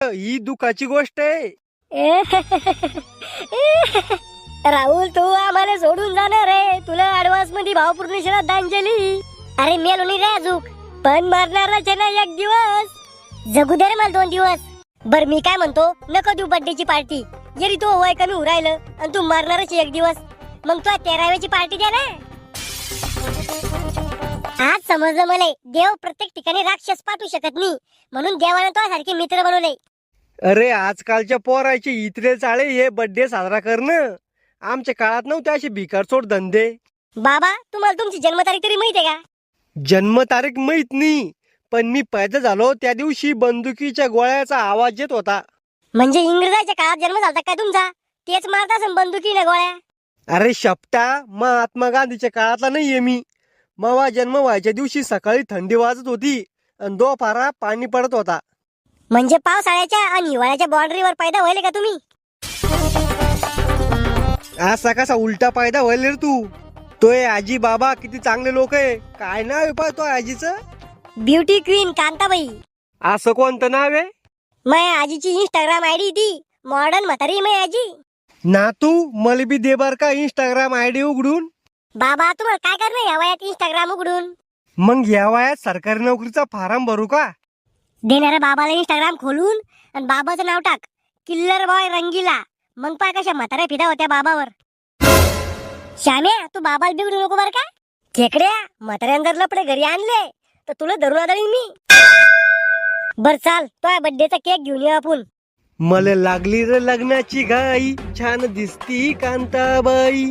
ही दुःखाची गोष्ट आहे. राहुल तू आम्हाला सोडून जाणार रे. तुला ऍडव्हान्स मध्ये भावपूर्ण श्रद्धांजली. अरे मेलो नाही रे अजूक, पण मरणारच आहे ना एक दिवस. जगू दे रे मला 2 दिवस. बर मी काय म्हणतो, नको देऊ बर्थडेची पार्टी. जरी तू वय कमी होऊ राहिलं आणि तू मरणारच 1 दिवस, मग तू 13व्याची पार्टी द्या ना. आज समजलं मला, देव प्रत्येक ठिकाणी राक्षस पाठवू शकत नाही, म्हणून देवाने तो सारखे मित्र बनवले. अरे आजकालच्या पोराचे इतरे चाळे हे बर्थडे साजरा करणं. आमच्या काळात नव्हते असे भिकारचोट धंदे. बाबा तुम्हाला तुमची जन्मतारीख तरी माहिती आहे का? जन्मतारीख माहित नाही, पण मी पैदा झालो त्या दिवशी बंदुकीच्या गोळ्याचा आवाज येत होता. म्हणजे इंग्रजाच्या काळात जन्म झाला काय तुमचा? तेच मारता असेल बंदुकीने गोळ्या. अरे शपटा, महात्मा गांधीच्या काळातला नाहीये मी. मावा जन्म व्हायच्या दिवशी सकाळी थंडी वाजत होती आणि दोपारा पाणी पडत होता. म्हणजे पावसाळ्याच्या आणि हिवाळ्याच्या बाउंड्रीवर पैदा व्हायले का तुम्ही? असा कसा उलटा पैदा व्हायला रे तू? तोय आजी बाबा किती चांगले लोक आहे. काय नाव आहे तो आजीचं? Beauty queen Kantabai. असं कोणतं नाव आहे? माझ्या आजीची इंस्टाग्राम आयडी ती. मॉडर्न म्हातारी माझी आजी. ना तू मला बी दे बर का इंस्टाग्राम आयडी उघडून. बाबा तुम्हाला काय करणं या वयात इंस्टाग्राम उघडून? मग या वयात सरकारी नोकरीचा फॉर्म भरू का? देणाऱ्या बाबाला इंस्टाग्राम खोलून आणि बाबाचं नाव टाक, किल्लर बॉय रंगीला. मग पाय कशा म्हाताऱ्या फिदा होत्या बाबावर. श्याम्या तू बाबाला बिघडू नको बर का. खेकड्या म्हाताऱ्यानं जर लपडे घरी आणले तर तुला धरून आदळीन मी. बर चाल, तो बर्थडेचा केक घेऊन येऊ आपण. मला लागली रे लग्नाची घाई, छान दिसती कांताबाई.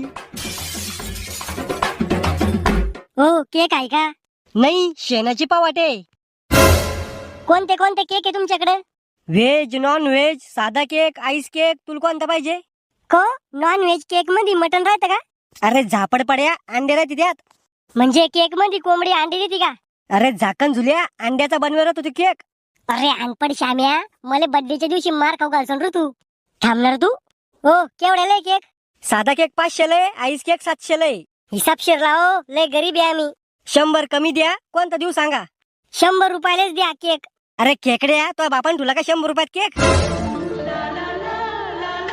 हो केक आहे का? नाही, शेणाची पावाटे. कोणते कोणते केक आहे तुमच्याकडे? व्हेज, नॉन व्हेज, साधा केक, आईस केक, तुला कोणता पाहिजे? को नॉन व्हेज केक मध्ये मटन राहतं का? अरे झापड पड्या, अंडे राहते त्यात. म्हणजे केक मध्ये कोंबडी अंडी देते का? अरे झाकण झुल्या, अंड्याचा बनवेल होतो केक. अरे अनपड श्याम्या, मला बर्थडेच्या दिवशी मार खाऊ घालसन रे तू. थांबणार तू? हो केवढ्याला आहे केक? साधा केक 500 लय, आईस केक 700 लय. हिसाबशीर लाव, लय गरीब आहे आम्ही. 100 कमी द्या, कोणता देऊ सांगा? 100 रुपयालाच द्या केक. अरे खेकड्या, तो बापान तुला का 100 रुपयात केक?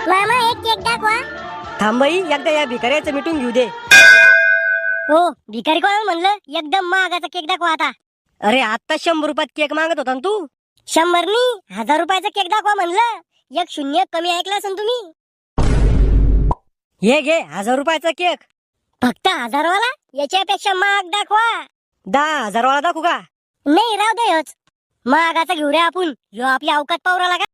मामा एक केक दाखवा. थांबई, एकदा या भिकाऱ्याचं मिटून घेऊ दे. हो भिकारी कोण म्हणलं? एकदम महागाचा केक दाखवा आता. अरे आता 100 रुपयात केक मागत होता ना तू. 100 नी 1000 रुपयाचा केक दाखवा म्हणलं. 1 शून्य कमी ऐकलं असेल तुम्ही. हे घे 1000 रुपयाचा केक. फक्त 1000 वाला? याच्यापेक्षा महाग दाखवा. 10,000 वाला दाखवू का? नाही राहू दे ह्योच. महागाचा घेऊ रे आपण. ह्यो आपल्या अवकात पावराला का?